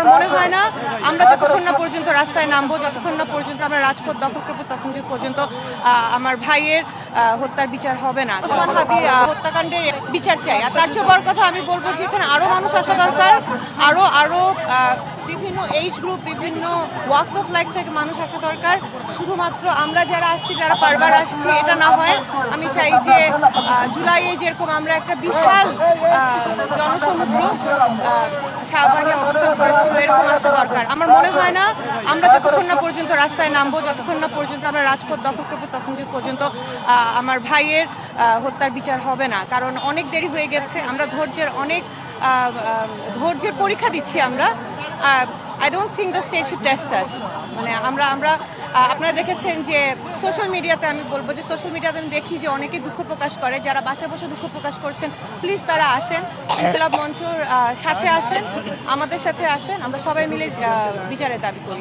আমার মনে হয় না আমরা যতক্ষণ না পর্যন্ত রাস্তায় নামবো, যতক্ষণ না পর্যন্ত আমরা রাজপথ দখল করবো, তখন যে পর্যন্ত আমার ভাইয়ের হত্যার বিচার হবে না। ওসমান হাদি হত্যাকাণ্ডের বিচার চাই। আর তার চেয়ে বড় কথা আমি বলবো যে এখানে আরো মানুষ আসা দরকার, আরো বিভিন্ন এইজ গ্রুপ, বিভিন্ন ওয়ার্কস অফ লাইফ থেকে মানুষ আসা দরকার। শুধুমাত্র আমরা যারা আসছি, যারা বারবার আসছি, এটা না হয়। আমি চাই যে জুলাইয়ে যেরকম আমরা একটা বিশাল জনসমুদ্র শাহবাগে অবস্থান করেছিল, এরকম আসা দরকার। আমার মনে হয় না আমরা যতক্ষণ না পর্যন্ত রাস্তায় নামবো, যতক্ষণ না পর্যন্ত আমরা রাজপথ দখল করবো, তখন যে পর্যন্ত আমার ভাইয়ের হত্যার বিচার হবে না। কারণ অনেক দেরি হয়ে গেছে, আমরা ধৈর্যের পরীক্ষা দিচ্ছি আমরা। I don't think the state should test us. মানে আমরা আপনারা দেখেছেন যে সোশ্যাল মিডিয়াতে, আমি বলবো যে সোশ্যাল মিডিয়াতে আমি দেখি যে অনেকে দুঃখ প্রকাশ করে। যারা বাসায় বসে দুঃখ প্রকাশ করছেন, প্লিজ তারা আসেন, ইনকিলাব মঞ্চর সাথে আসেন, আমাদের সাথে আসেন, আমরা সবাই মিলে বিচারের দাবি করি।